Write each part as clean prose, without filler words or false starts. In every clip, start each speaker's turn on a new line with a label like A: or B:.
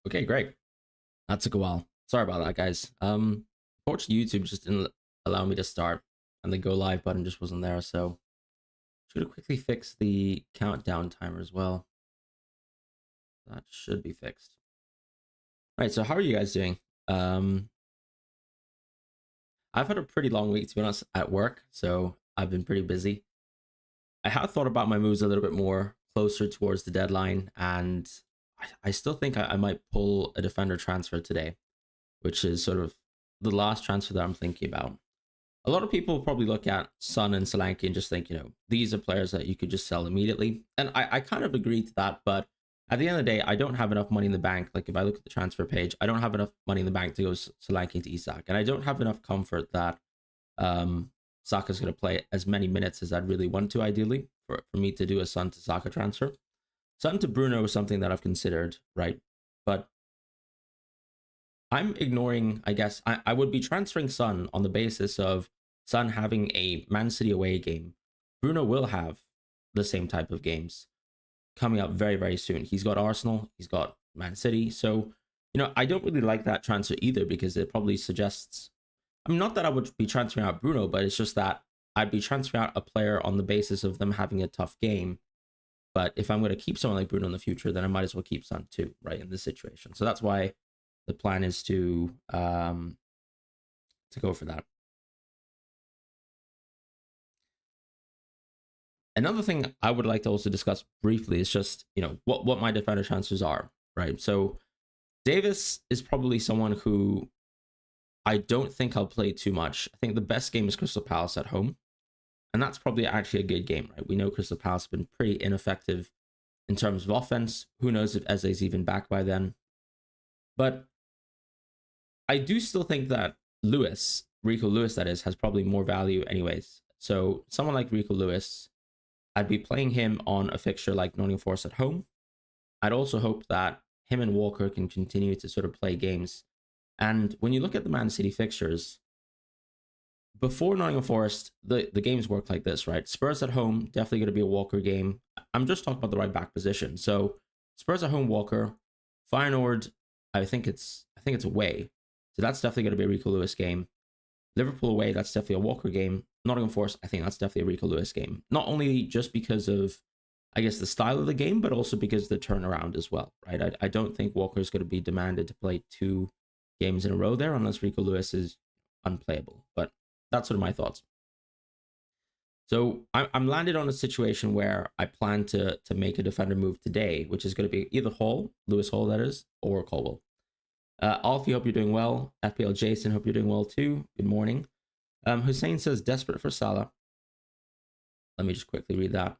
A: Okay, great. That took a while. Sorry about that, guys. Unfortunately, YouTube just didn't allow me to start, and the go live button just wasn't there. So, should have quickly fixed the countdown timer as well. That should be fixed. All right. So, how are you guys doing? I've had a pretty long week, to be honest, at work. So, I've been pretty busy. I have thought about my moves a little bit more closer towards the deadline, and I still think I might pull a defender transfer today, which is sort of the last transfer that I'm thinking about. A lot of people probably look at Son and Solanke and just think, these are players that you could just sell immediately. And I kind of agree to that, but at the end of the day, I don't have enough money in the bank. Like if I look at the transfer page, I don't have enough money in the bank to go Solanke to Isak. And I don't have enough comfort that Saka's going to play as many minutes as I'd really want to, ideally, for me to do a Son to Saka transfer. Son to Bruno is something that I've considered, right? But I'm ignoring, I guess, I would be transferring Son on the basis of Son having a Man City away game. Bruno will have the same type of games coming up very, very soon. He's got Arsenal, he's got Man City. So, I don't really like that transfer either because it probably suggests, not that I would be transferring out Bruno, but it's just that I'd be transferring out a player on the basis of them having a tough game. But if I'm going to keep someone like Bruno in the future, then I might as well keep Son too, right, in this situation. So that's why the plan is to go for that. Another thing I would like to also discuss briefly is just, what my defender transfers are, right? So Davis is probably someone who I don't think I'll play too much. I think the best game is Crystal Palace at home. And that's probably actually a good game, right? We know Crystal Palace has been pretty ineffective in terms of offense. Who knows if Eze's even back by then. But I do still think that Rico Lewis, that is, has probably more value anyways. So someone like Rico Lewis, I'd be playing him on a fixture like Nottingham Forest at home. I'd also hope that him and Walker can continue to sort of play games. And when you look at the Man City fixtures, before Nottingham Forest, the games work like this, right? Spurs at home, definitely going to be a Walker game. I'm just talking about the right back position. So Spurs at home, Walker. Feyenoord, I think it's away. So that's definitely going to be a Rico Lewis game. Liverpool away, that's definitely a Walker game. Nottingham Forest, I think that's definitely a Rico Lewis game. Not only just because of, I guess, the style of the game, but also because of the turnaround as well, right? I don't think Walker is going to be demanded to play 2 games in a row there unless Rico Lewis is unplayable. But that's sort of my thoughts. So I'm landed on a situation where I plan to make a defender move today, which is going to be either Lewis Hall, that is, or Colwell. Alfie, hope you're doing well. FPL Jason, hope you're doing well too. Good morning. Hussein says, desperate for Salah. Let me just quickly read that.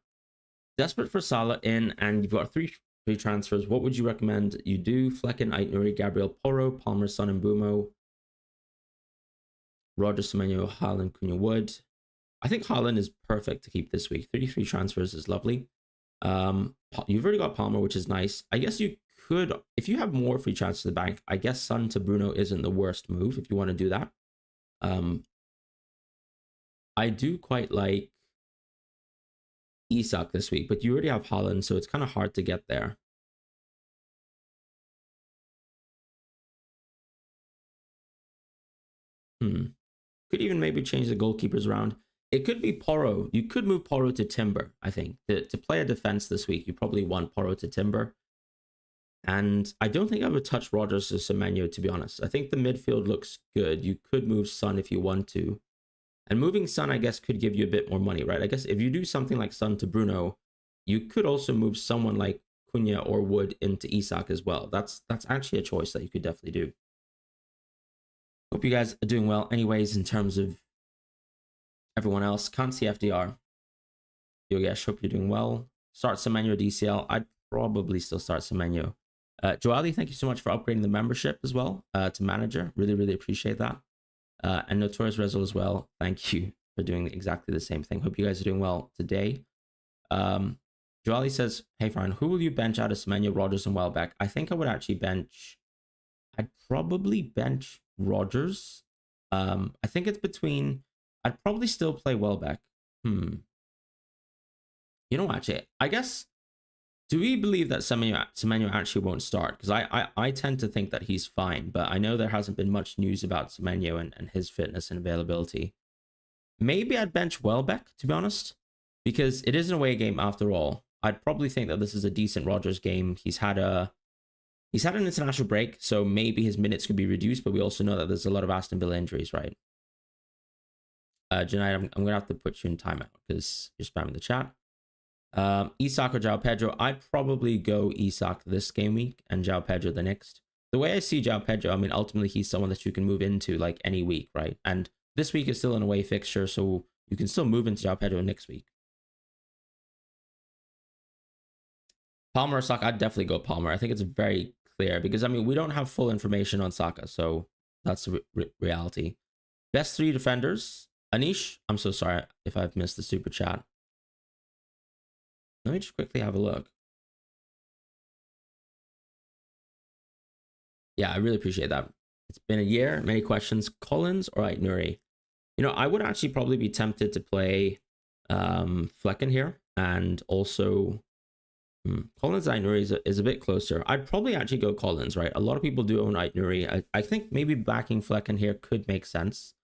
A: Desperate for Salah in, and you've got three transfers. What would you recommend you do? Flecken, Aït-Nouri, Gabriel Porro, Palmer, Son, and Mbumo, Roger, Semenyo, Haaland, Cunha, Wood. I think Haaland is perfect to keep this week. 33 transfers is lovely. You've already got Palmer, which is nice. I guess you could, if you have more free transfers to the bank, I guess Son to Bruno isn't the worst move if you want to do that. I do quite like Isak this week, but you already have Haaland, so it's kind of hard to get there. Could even maybe change the goalkeepers around. It could be Porro. You could move Porro to Timber, I think. To play a defense this week, you probably want Porro to Timber. And I don't think I would touch Rodgers or Semenyo, to be honest. I think the midfield looks good. You could move Son if you want to. And moving Son, I guess, could give you a bit more money, right? I guess if you do something like Son to Bruno, you could also move someone like Cunha or Wood into Isak as well. That's actually a choice that you could definitely do. Hope you guys are doing well. Anyways, in terms of everyone else, can't see FDR. Yogesh, hope you're doing well. Start Semenyo DCL. I'd probably still start Semenyo. Joali, thank you so much for upgrading the membership as well to manager. Really, really appreciate that. And Notorious Rezel as well. Thank you for doing exactly the same thing. Hope you guys are doing well today. Joali says, hey, Fran, who will you bench out of Semenyo, Rodgers, and Welbeck? I think I would actually bench... I'd probably bench Rodgers. I think it's between... I'd probably still play Welbeck. You know, actually, I guess Do we believe that Semenyo actually won't start? Because I tend to think that he's fine, but I know there hasn't been much news about Semenyo and his fitness and availability. Maybe I'd bench Welbeck, to be honest, because it is an away game after all. I'd probably think that this is a decent Rodgers game. He's had an international break, so maybe his minutes could be reduced, but we also know that there's a lot of Aston Villa injuries, right? Janai, I'm gonna have to put you in timeout because you're spamming the chat. Isak or João Pedro? I'd probably go Isak this game week and João Pedro the next. The way I see João Pedro, I mean, ultimately he's someone that you can move into like any week, right? And this week is still an away fixture, so you can still move into João Pedro next week. Palmer or Saka? I'd definitely go Palmer. I think it's very clear because, I mean, we don't have full information on Saka, so that's the reality. Best 3 defenders. Anish, I'm so sorry if I've missed the super chat. Let me just quickly have a look. Yeah, I really appreciate that. It's been a year, many questions. Collins or Nuri? You know, I would actually probably be tempted to play Flecken here, and also Collins Nuri is a bit closer. I'd probably actually go Collins, right? A lot of people do own Nuri. I think maybe backing Flecken here could make sense.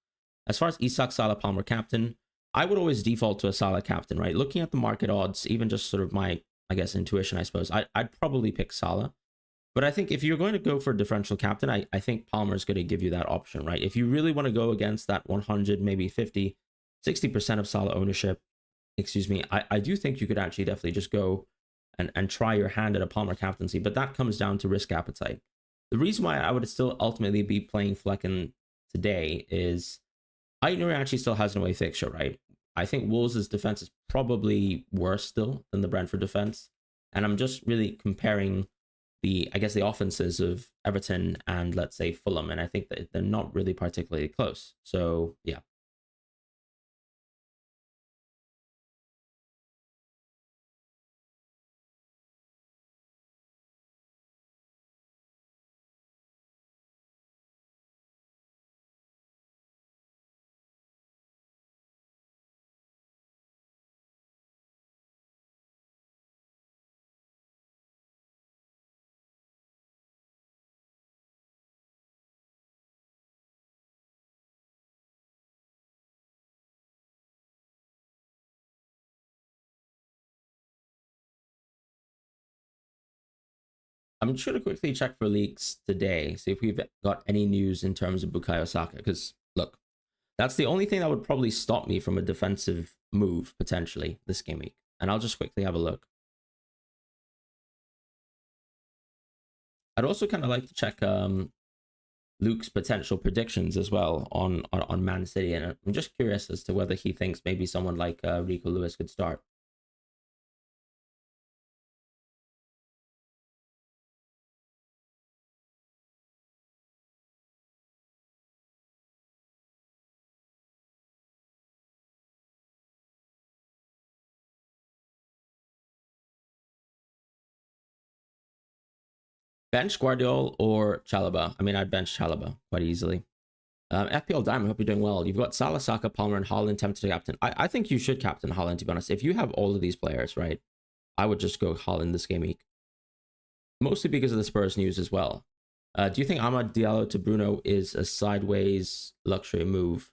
A: As far as Isak, Salah, Palmer captain, I would always default to a Salah captain, right? Looking at the market odds, even just sort of my, I guess, intuition, I suppose, I'd probably pick Salah. But I think if you're going to go for a differential captain, I think Palmer is going to give you that option, right? If you really want to go against that 100, maybe 50, 60% of Salah ownership, excuse me, I do think you could actually definitely just go and try your hand at a Palmer captaincy, but that comes down to risk appetite. The reason why I would still ultimately be playing Flecken today is Aït-Nouri actually still has an away fixture, right? I think Wolves' defense is probably worse still than the Brentford defense. And I'm just really comparing the offenses of Everton and, let's say, Fulham. And I think that they're not really particularly close. So, yeah. I'm just going to quickly check for leaks today, see if we've got any news in terms of Bukayo Saka. Because, look, that's the only thing that would probably stop me from a defensive move, potentially, this game week. And I'll just quickly have a look. I'd also kind of like to check Luke's potential predictions as well on Man City. And I'm just curious as to whether he thinks maybe someone like Rico Lewis could start. Bench Guardiola or Chalobah? I mean, I'd bench Chalobah quite easily. FPL Diamond, hope you're doing well. You've got Salah, Saka, Palmer, and Haaland tempted to captain. I think you should captain Haaland, to be honest. If you have all of these players, right, I would just go Haaland this game week. Mostly because of the Spurs news as well. Do you think Amad Diallo to Bruno is a sideways luxury move?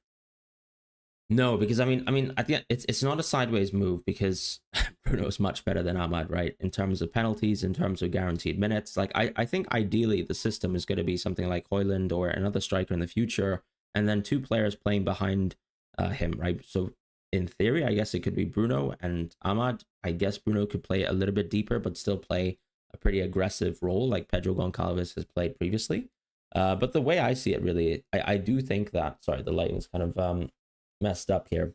A: No, because I mean, at the end, it's not a sideways move because Bruno is much better than Ahmad, right? In terms of penalties, in terms of guaranteed minutes. Like I think ideally the system is going to be something like Højlund or another striker in the future, and then 2 players playing behind him, right? So in theory, I guess it could be Bruno and Ahmad. I guess Bruno could play a little bit deeper, but still play a pretty aggressive role like Pedro Goncalves has played previously. But the way I see it, really, I do think that. Sorry, the lighting's kind of messed up here.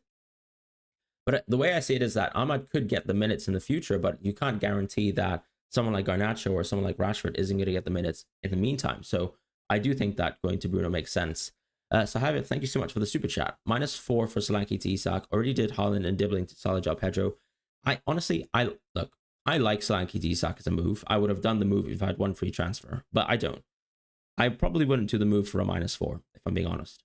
A: But the way I see it is that Ahmad could get the minutes in the future, but you can't guarantee that someone like Garnacho or someone like Rashford isn't going to get the minutes in the meantime. So I do think that going to Bruno makes sense. Sahav, thank you so much for the super chat. -4 for Solanke to Isak. Already did Haaland and Dibbling to Salah João Pedro. I like Solanke to Isak as a move. I would have done the move if I had one free transfer, but I don't. I probably wouldn't do the move for a -4, if I'm being honest.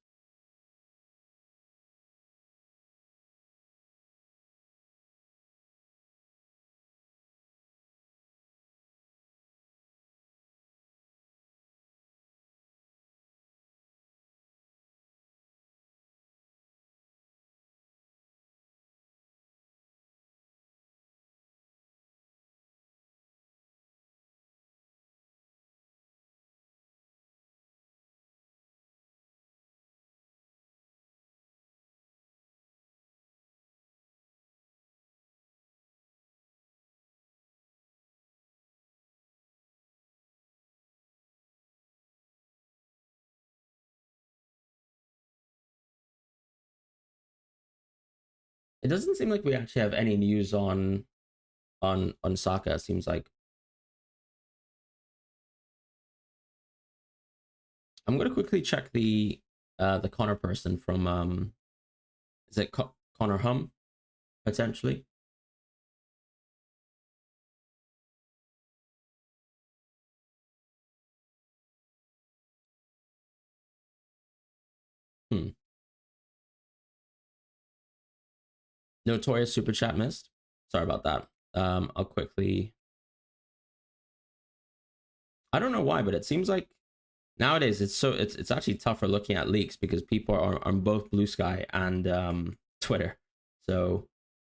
A: It doesn't seem like we actually have any news on Saka. It seems like I'm gonna quickly check the Connor person from is it Connor Hum potentially? Hmm. Notorious super chat missed. Sorry about that. I'll quickly. I don't know why, but it seems like nowadays it's actually tougher looking at leaks because people are on both Blue Sky and Twitter. So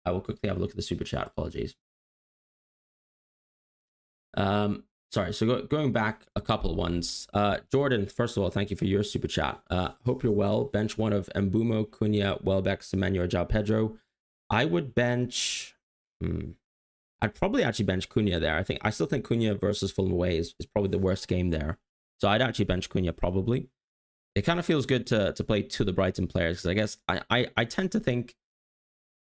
A: I will quickly have a look at the super chat. Apologies. Sorry. So going back a couple of ones. Jordan, first of all, thank you for your super chat. Hope you're well. Bench one of Mbumo, Cunha, Welbeck, Semenyo, João Pedro. I would bench. I'd probably actually bench Cunha there. I still think Cunha versus Fulham away is probably the worst game there. So I'd actually bench Cunha probably. It kind of feels good to play to the Brighton players because I guess I tend to think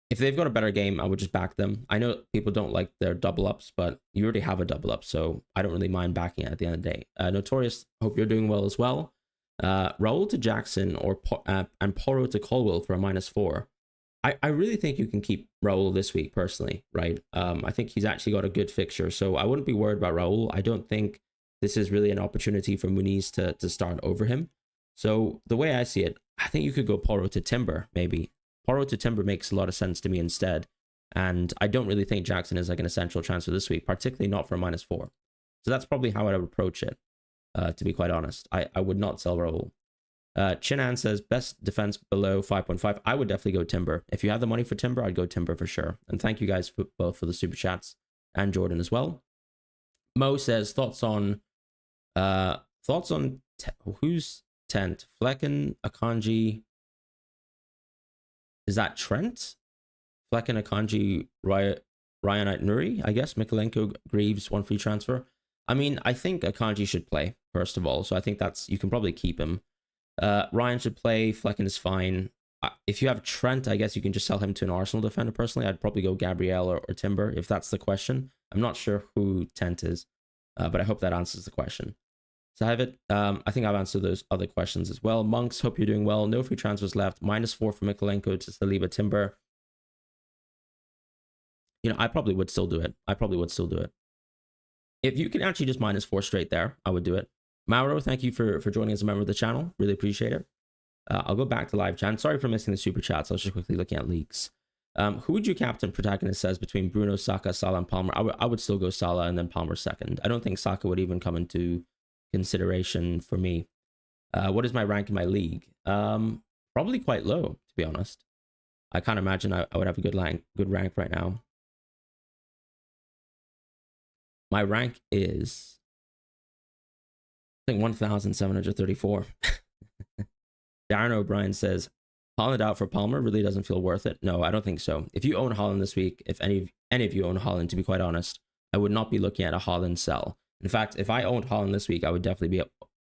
A: if they've got a better game, I would just back them. I know people don't like their double ups, but you already have a double up, so I don't really mind backing it at the end of the day. Notorious, hope you're doing well as well. Raul to Jackson and Porro to Colwell for a -4. I really think you can keep Raul this week personally, right? I think he's actually got a good fixture, so I wouldn't be worried about Raul. I don't think this is really an opportunity for Muniz to start over him. So the way I see it, I think you could go Porro to Timber, maybe. Porro to Timber makes a lot of sense to me instead. And I don't really think Jackson is like an essential transfer this week, particularly not for a -4. So that's probably how I would approach it, to be quite honest. I would not sell Raul. Chinan says, best defense below 5.5. I would definitely go Timber. If you have the money for Timber, I'd go Timber for sure. And thank you guys for both for the super chats and Jordan as well. Mo says, thoughts on who's tent? Flecken, Akanji. Is that Trent? Flecken, Akanji, Ryan Nuri, I guess. Mikolenko, Greaves, one free transfer. I mean, I think Akanji should play, first of all. So I think you can probably keep him. Ryan should play. Flecken is fine. If you have Trent, I guess you can just sell him to an Arsenal defender. Personally, I'd probably go Gabriel or Timber if that's the question. I'm not sure who Tent is, but I hope that answers the question. So I have it. I think I've answered those other questions as well. Monks, hope you're doing well. No free transfers left. -4 for Mikolenko to Saliba Timber. You know, I probably would still do it. If you can actually just -4 straight there, I would do it. Mauro, thank you for joining as a member of the channel. Really appreciate it. I'll go back to live chat. Sorry for missing the super chats. I was just quickly looking at leaks. Who would you captain? Protagonist says between Bruno, Saka, Salah, and Palmer. I would still go Salah and then Palmer second. I don't think Saka would even come into consideration for me. What is my rank in my league? Probably quite low, to be honest. I can't imagine I would have a good rank right now. My rank is, I think, 1,734. Darren O'Brien says, Holland out for Palmer really doesn't feel worth it. No, I don't think so. If you own Holland this week, if any of you own Holland, to be quite honest, I would not be looking at a Holland sell. In fact, if I owned Holland this week, I would definitely be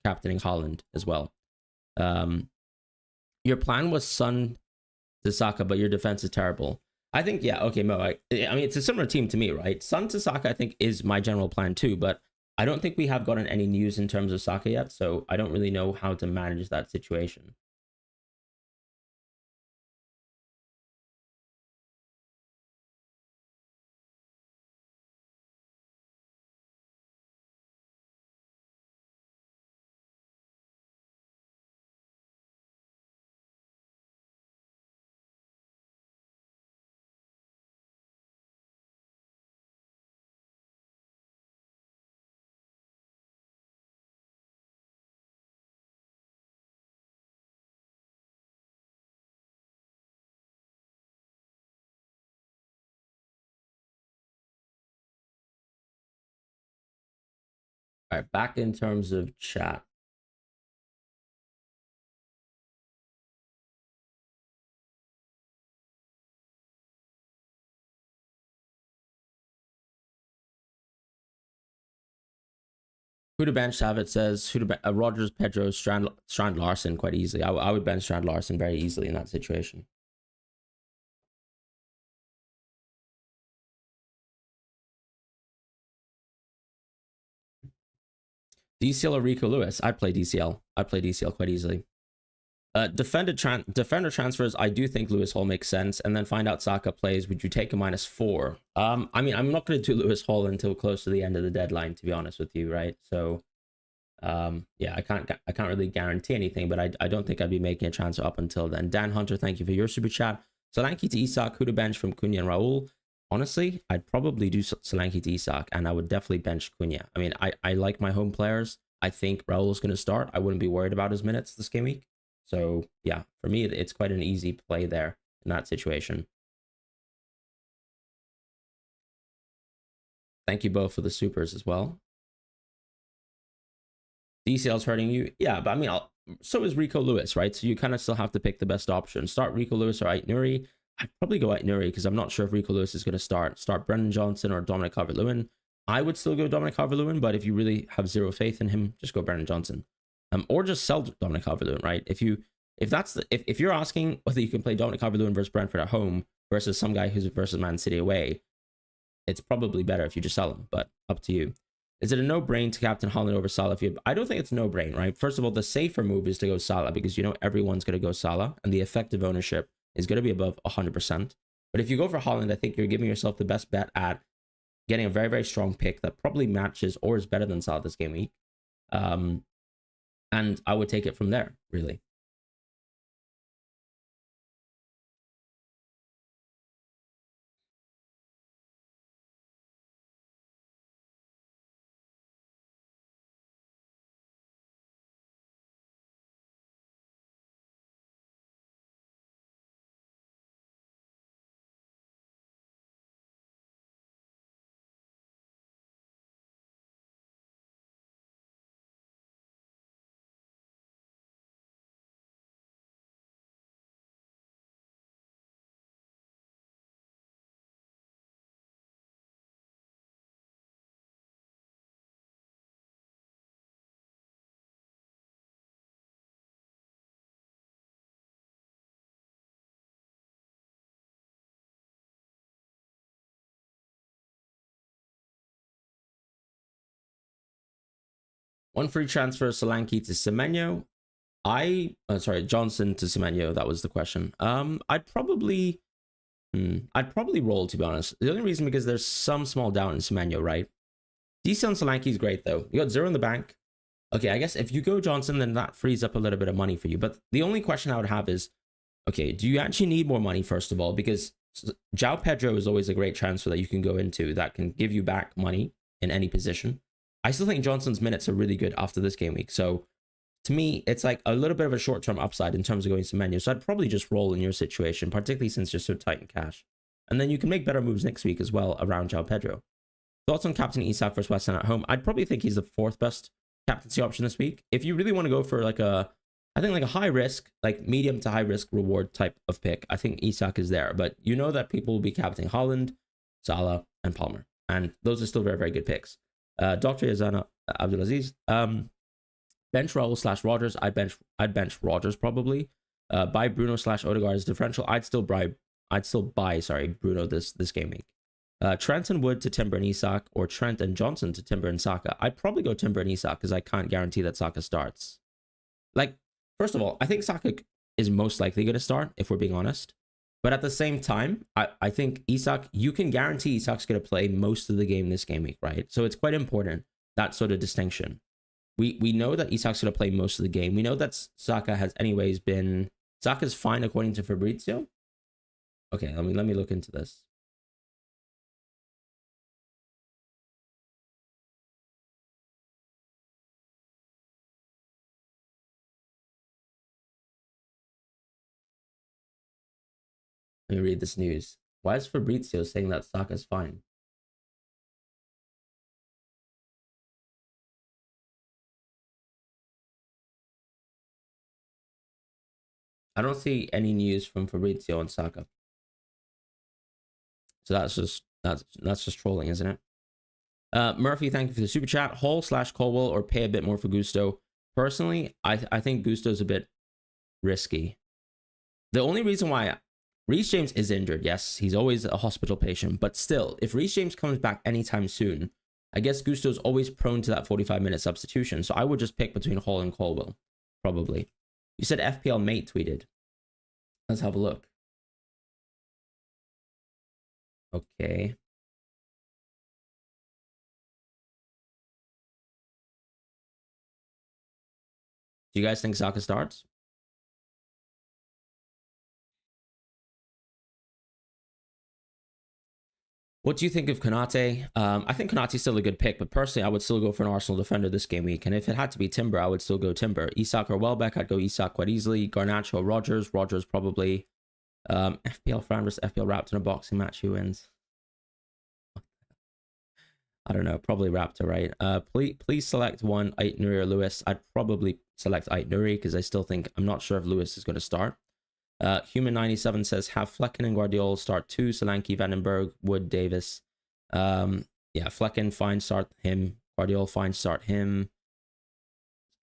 A: captaining Holland as well. Your plan was Son to Saka, but your defense is terrible. I think, yeah, okay, Mo. I mean, it's a similar team to me, right? Son to Saka, I think, is my general plan too, but I don't think we have gotten any news in terms of Saka yet, so I don't really know how to manage that situation. All right, back in terms of chat. Who to bench? Savit says who to Rogers, Pedro, Strand Larson quite easily. I would bench Strand Larson very easily in that situation. DCL or Rico Lewis? I'd play DCL. I'd play DCL quite easily. Defender transfers, I do think Lewis Hall makes sense. And then find out Saka plays. Would you take a -4? I mean, I'm not going to do Lewis Hall until close to the end of the deadline, to be honest with you, right? So, yeah, I can't really guarantee anything, but I don't think I'd be making a transfer up until then. Dan Hunter, thank you for your super chat. Solanke to Isak, who to bench from Cunha and Raul? Honestly, I'd probably do Solanke to Isak, and I would definitely bench Cunha. I mean, I like my home players. I think Raul's going to start. I wouldn't be worried about his minutes this game week. So, yeah, for me, it's quite an easy play there in that situation. Thank you both for the supers as well. DCL's hurting you. Yeah, but I mean, so is Rico Lewis, right? So you kind of still have to pick the best option. Start Rico Lewis or Ait Nuri. I'd probably go Ait Nuri because I'm not sure if Rico Lewis is going to start. Start Brendan Johnson or Dominic Calvert-Lewin. I would still go Dominic Calvert-Lewin, but if you really have zero faith in him, just go Brendan Johnson. Or just sell Dominic Calvert-Lewin, right? If you're asking whether you can play Dominic Calvert-Lewin versus Brentford at home versus some guy who's versus Man City away, it's probably better if you just sell him, but up to you. Is it a no-brain to captain Haaland over Salah? I don't think it's no-brain, right? First of all, the safer move is to go Salah because you know everyone's going to go Salah and the effective ownership is going to be above 100%. But if you go for Haaland, I think you're giving yourself the best bet at getting a very, very strong pick that probably matches or is better than Salah this game week. And I would take it from there, really. One free transfer, Solanke to Semenyo. Johnson to Semenyo. That was the question. I'd probably roll, to be honest. The only reason because there's some small doubt in Semenyo, right? DC on Solanke is great though. You got 0 in the bank. Okay, I guess if you go Johnson, then that frees up a little bit of money for you. But the only question I would have is, okay, do you actually need more money first of all? Because João Pedro is always a great transfer that you can go into that can give you back money in any position. I still think Johnson's minutes are really good after this game week. So to me, it's like a little bit of a short-term upside in terms of going to menu. So I'd probably just roll in your situation, particularly since you're so tight in cash. And then you can make better moves next week as well around João Pedro. Thoughts on Captain Isak versus West Ham at home? I'd probably think he's the 4th best captaincy option this week. If you really want to go for like a high risk, like medium to high risk reward type of pick, I think Isak is there. But you know that people will be captaining Haaland, Salah, and Palmer. And those are still very, very good picks. Dr. Yazana Abdulaziz. Bench Raul / Rogers. I'd bench Rogers probably. Buy Bruno / Odegaard's differential. I'd still buy Bruno this game week. Trent and Wood to Timber and Isak, or Trent and Johnson to Timber and Saka. I'd probably go Timber and Isak because I can't guarantee that Saka starts. Like, first of all, I think Saka is most likely going to start, if we're being honest. But at the same time, I think Isak, you can guarantee Isak's going to play most of the game this game week, right? So it's quite important, that sort of distinction. We know that Isak's going to play most of the game. We know that Saka has anyways been... Saka's fine according to Fabrizio. Okay, let me look into this. Let me read this news. Why is Fabrizio saying that Saka's fine? I don't see any news from Fabrizio on Saka. So that's just trolling, isn't it? Murphy, thank you for the super chat. Hall / Colwell or pay a bit more for Gusto. Personally, I think Gusto's a bit risky. The only reason why Reece James is injured, yes, he's always a hospital patient, but still, if Reece James comes back anytime soon, I guess Gusto's always prone to that 45-minute substitution, so I would just pick between Hall and Colwell, probably. You said FPL mate tweeted. Let's have a look. Okay. Do you guys think Saka starts? What do you think of Konate? I think Konate's still a good pick, but personally, I would still go for an Arsenal defender this game week. And if it had to be Timber, I would still go Timber. Isak or Welbeck, I'd go Isak quite easily. Garnacho, Rogers probably. FPL Fran versus FPL Raptor in a boxing match. Who wins? I don't know. Probably Raptor, right? Please select one, Ait Nuri or Lewis. I'd probably select Ait Nuri because I still think I'm not sure if Lewis is going to start. Human97 says have Flecken and Guardiola start 2, Solanke, Vandenberg, Wood, Davis. Yeah, Flecken, fine, start him. Guardiola, fine, start him.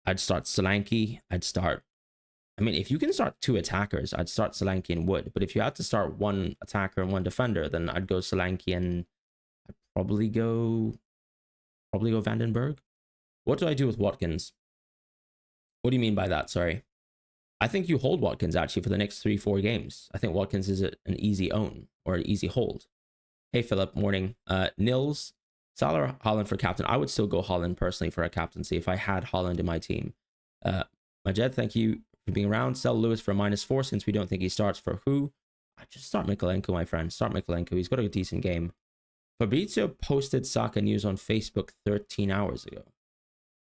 A: I'd start Solanke. I mean, if you can start 2 attackers, I'd start Solanke and Wood. But if you had to start 1 attacker and 1 defender, then I'd go Solanke and I'd probably go Vandenberg. What do I do with Watkins? What do you mean by that? Sorry. I think you hold Watkins actually for the next 3-4 games. I think Watkins is an easy own or an easy hold. Hey, Philip, morning. Nils, Salah or Haaland for captain? I would still go Haaland personally for a captaincy if I had Haaland in my team. Majed, thank you for being around. Sell Lewis for a -4 since we don't think he starts for who? I just start Mikolenko, my friend. Start Mikolenko. He's got a decent game. Fabrizio posted Saka news on Facebook 13 hours ago.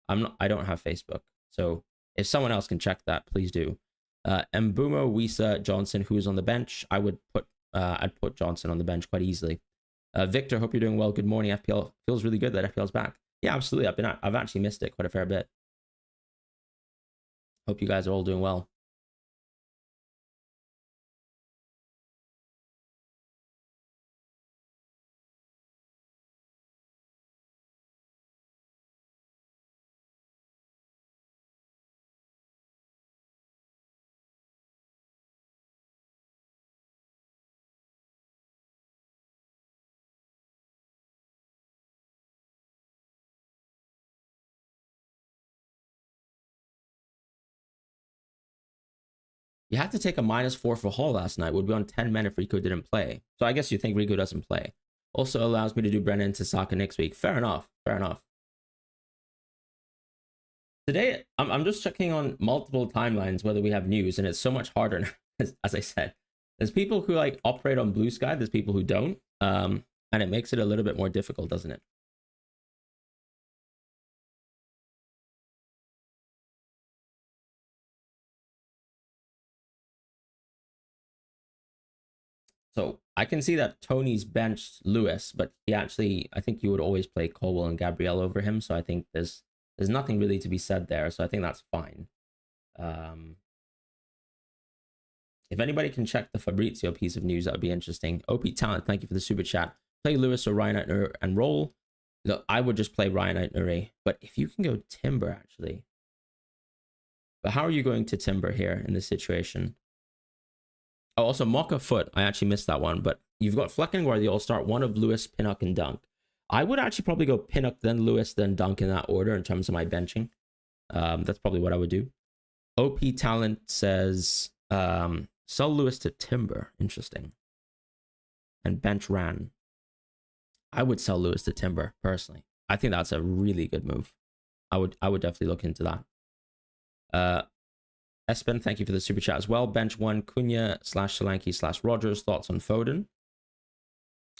A: I don't have Facebook, so if someone else can check that, please do. Mbumo, Wisa, Johnson, who's on the bench. I'd put Johnson on the bench quite easily. Victor, hope you're doing well. Good morning. FPL feels really good that FPL's back. Yeah, absolutely. I've actually missed it quite a fair bit. Hope you guys are all doing well. You had to take a -4 for Hall last night. Would be on 10 men if Rico didn't play. So I guess you think Rico doesn't play. Also allows me to do Brennan to Saka next week. Fair enough. Fair enough. Today, I'm just checking on multiple timelines whether we have news, and it's so much harder now, as I said. There's people who like operate on Blue Sky. There's people who don't. And it makes it a little bit more difficult, doesn't it? So I can see that Tony's benched Lewis, but he actually, I think you would always play Colwell and Gabriel over him. So I think there's nothing really to be said there. So I think that's fine. If anybody can check the Fabrizio piece of news, that would be interesting. OP Talent, thank you for the super chat. Play Lewis or Ryan Eitner and roll. Look, I would just play Ryan Eitner, but if you can go Timber, actually. But how are you going to Timber here in this situation? Oh, also Mocha Foot. I actually missed that one, but you've got Fleck and Guardiola. Start one of Lewis, Pinnock, and Dunk. I would actually probably go Pinnock, then Lewis, then Dunk in that order in terms of my benching. That's probably what I would do. OP Talent says sell Lewis to Timber. Interesting. And bench Ran. I would sell Lewis to Timber personally. I think that's a really good move. I would definitely look into that. Espen, thank you for the super chat as well. Bench 1, Cunha / Solanke / Rogers. Thoughts on Foden?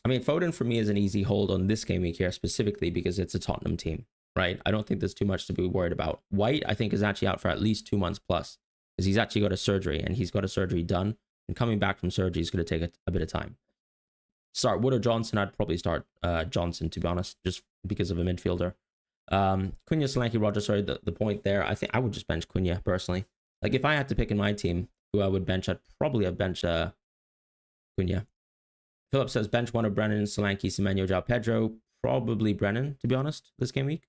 A: I mean, Foden for me is an easy hold on this game week here specifically because it's a Tottenham team, right? I don't think there's too much to be worried about. White, I think, is actually out for at least 2 months plus because he's actually got a surgery and he's got a surgery done. And coming back from surgery is going to take a bit of time. Start Wood or Johnson? I'd probably start Johnson, to be honest, just because of a midfielder. Cunha, Solanke, Rogers, sorry, the point there. I think I would just bench Cunha personally. Like, if I had to pick in my team who I would bench, I'd probably have benched Cunha. Philip says bench 1 of Brennan, Solanke, Semenyo, João Pedro. Probably Brennan, to be honest, this game week.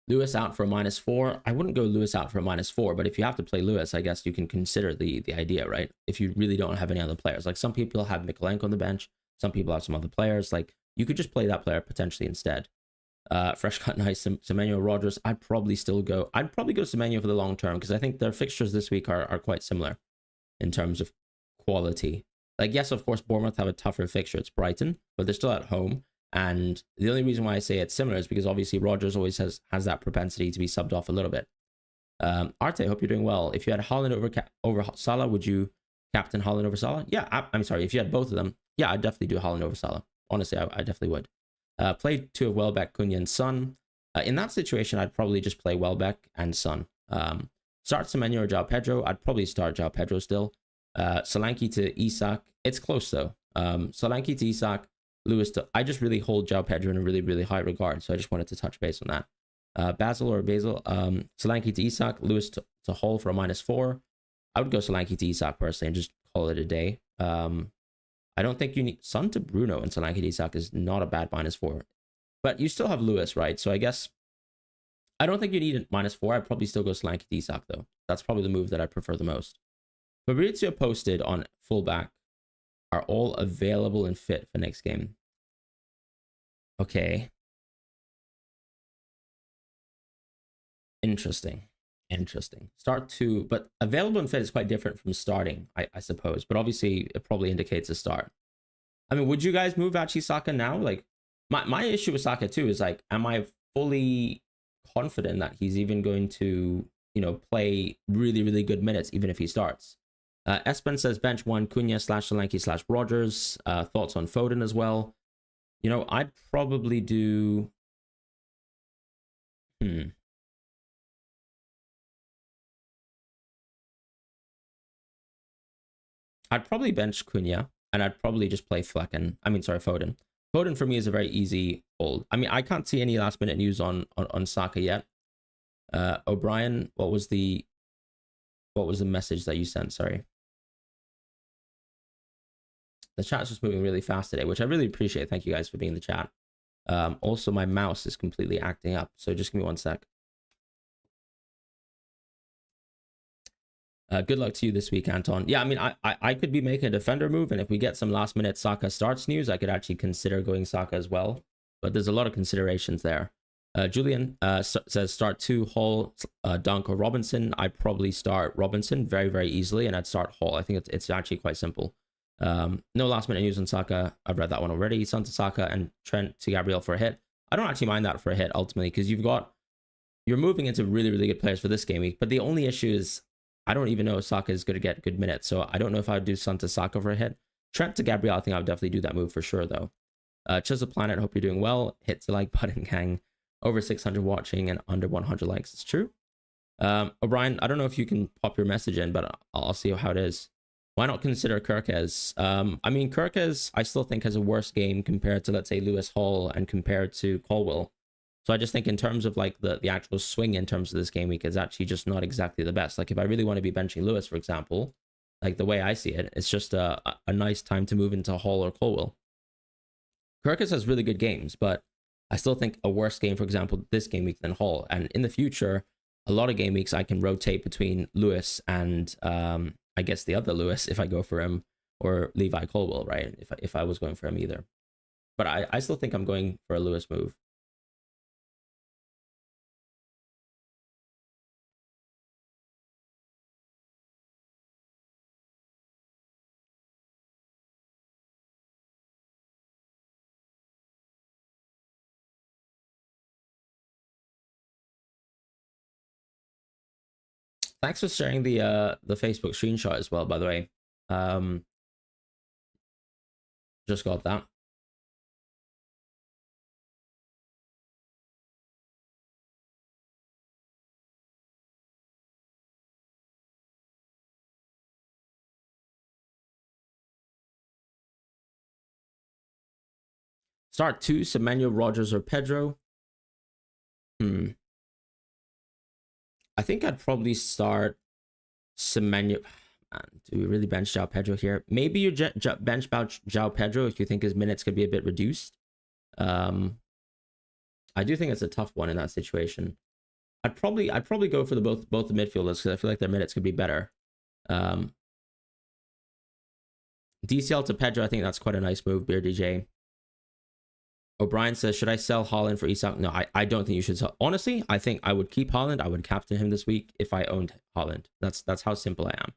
A: Lewis out for a -4. I wouldn't go Lewis out for a -4, but if you have to play Lewis, I guess you can consider the idea, right? If you really don't have any other players. Like some people have Mikolenko on the bench, some people have some other players. Like you could just play that player potentially instead. Fresh cut nice, Semenyo Rogers. I'd probably go Semenyo for the long term because I think their fixtures this week are quite similar in terms of quality. Like, yes, of course, Bournemouth have a tougher fixture. It's Brighton, but they're still at home. And the only reason why I say it's similar is because obviously Rogers always has that propensity to be subbed off a little bit. Arte, hope you're doing well. If you had Haaland over Salah, would you captain Haaland over Salah? Yeah, I'm sorry. If you had both of them, yeah, I'd definitely do Haaland over Salah. Honestly, I definitely would. Play two of Welbeck, Cunha, and Son. In that situation, I'd probably just play Welbeck and Son. Start Semenyo or João Pedro. I'd probably start João Pedro still. Solanke to Isak. It's close though. Solanke to Isak. Lewis to... I just really hold João Pedro in a really, really high regard. So I just wanted to touch base on that. Basil. Solanke to Isak. Lewis to Hull for a -4. I would go Solanke to Isak personally and just call it a day. I don't think you need Son to Bruno and Solanke to Isak is not a bad -4. But you still have Lewis, right? So I guess I don't think you need a -4. I'd probably still go Solanke to Isak though. That's probably the move that I prefer the most. Fabrizio posted on fullback are all available and fit for next game. Okay. Interesting. Start two, but available and fit is quite different from starting, I suppose. But obviously, it probably indicates a start. I mean, would you guys move actually Saka now? Like, my issue with Saka too is like, am I fully confident that he's even going to, play really, really good minutes, even if he starts? Espen says bench one Cunha / Solanke / Rogers. Thoughts on Foden as well. I'd probably do. I'd probably bench Cunha and I'd probably just play Foden. Foden for me is a very easy hold. I mean, I can't see any last minute news on Saka yet. O'Brien, what was the message that you sent? Sorry. The chat's just moving really fast today, which I really appreciate. Thank you guys for being in the chat. Also, my mouse is completely acting up, so just give me one sec. Good luck to you this week, Anton. Yeah, I mean, I could be making a defender move, and if we get some last minute Saka starts news, I could actually consider going Saka as well. But there's a lot of considerations there. Julian says start two Hall, Dunk or Robinson. I'd probably start Robinson very, very easily, and I'd start Hall. I think it's actually quite simple. No last minute news on Saka. I've read that one already. Son to Saka and Trent to Gabriel for a hit. I don't actually mind that for a hit ultimately because you're moving into really, really good players for this game week. But the only issue is I don't even know if Saka is going to get good minutes. So I don't know if I would do Son to Saka for a hit. Trent to Gabriel, I think I would definitely do that move for sure though. Chisel Planet, hope you're doing well. Hit the like button, gang. Over 600 watching and under 100 likes. It's true. O'Brien, I don't know if you can pop your message in, but I'll see how it is. Why not consider Kirkes? I mean, Kirkes, I still think has a worse game compared to, let's say, Lewis Hall and compared to Colwill. So I just think in terms of like the actual swing in terms of this game week is actually just not exactly the best. Like if I really want to be benching Lewis, for example, like the way I see it, it's just a nice time to move into Hall or Colwill. Kirkes has really good games, but I still think a worse game, for example, this game week than Hall. And in the future, a lot of game weeks I can rotate between Lewis and I guess the other Lewis if I go for him, or Levi Colwill, right? If I was going for him either. But I still think I'm going for a Lewis move. Thanks for sharing the Facebook screenshot as well, by the way. Just got that. Start two, Semenyo, Rogers, or Pedro. I think I'd probably start Semenyo. Man, do we really bench João Pedro here? Maybe you bench João Pedro if you think his minutes could be a bit reduced. I do think it's a tough one in that situation. I'd probably go for the both the midfielders because I feel like their minutes could be better. DCL to Pedro, I think that's quite a nice move. Beer DJ. O'Brien says, should I sell Haaland for Isak? No, I don't think you should sell. Honestly, I think I would keep Haaland. I would captain him this week if I owned Haaland. That's how simple I am.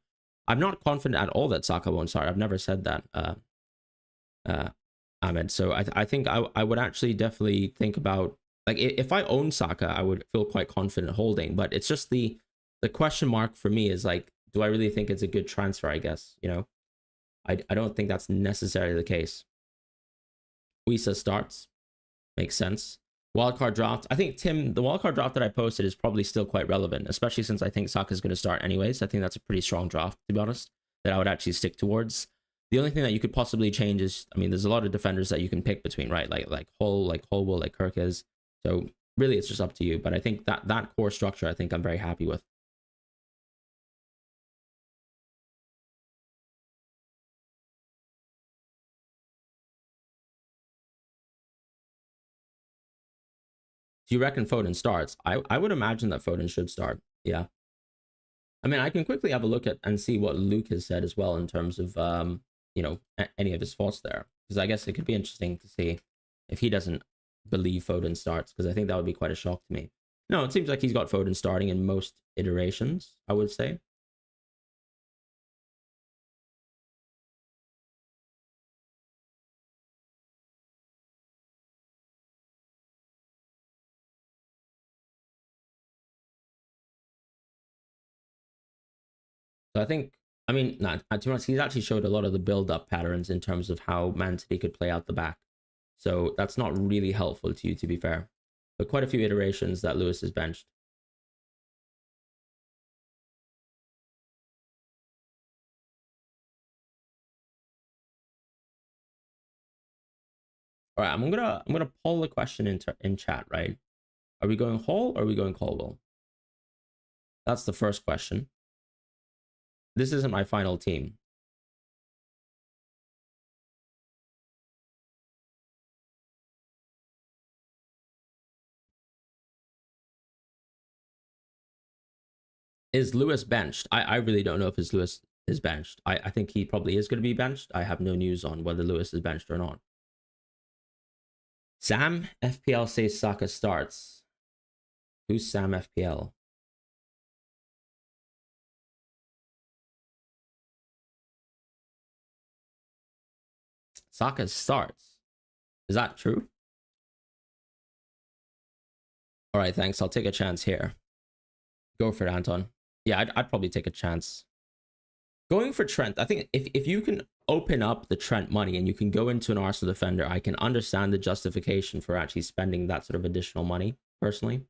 A: I'm not confident at all that Saka won't start. I've never said that, Ahmed. So I think I would actually definitely think about, like, if I own Saka, I would feel quite confident holding. But it's just the question mark for me is, like, do I really think it's a good transfer, I guess, you know? I don't think that's necessarily the case. Wisa starts. Makes sense. Wildcard draft. I think, Tim, the wildcard draft that I posted is probably still quite relevant, especially since I think Saka is going to start anyways. I think that's a pretty strong draft, to be honest, that I would actually stick towards. The only thing that you could possibly change is, I mean, there's a lot of defenders that you can pick between, right? Like Hull, like Holwell, like Kirkes. So really, it's just up to you. But I think that core structure, I think I'm very happy with. Do you reckon Foden starts? I would imagine that Foden should start. Yeah. I mean, I can quickly have a look at and see what Luke has said as well in terms of, you know, any of his thoughts there. Because I guess it could be interesting to see if he doesn't believe Foden starts, because I think that would be quite a shock to me. No, it seems like he's got Foden starting in most iterations, I would say. So I think, I mean, not to be honest, he's actually showed a lot of the build-up patterns in terms of how Man City could play out the back. So that's not really helpful to you, to be fair. But quite a few iterations that Lewis has benched. All right, I'm gonna poll the question in chat, right? Are we going Hall or are we going Colwell? That's the first question. This isn't my final team. Is Lewis benched? I really don't know if his Lewis is benched. I think he probably is going to be benched. I have no news on whether Lewis is benched or not. Sam FPL says Saka starts. Who's Sam FPL? Saka starts. Is that true? All right, thanks. I'll take a chance here. Go for it, Anton. Yeah, I'd probably take a chance. Going for Trent, I think if you can open up the Trent money and you can go into an Arsenal defender, I can understand the justification for actually spending that sort of additional money, personally.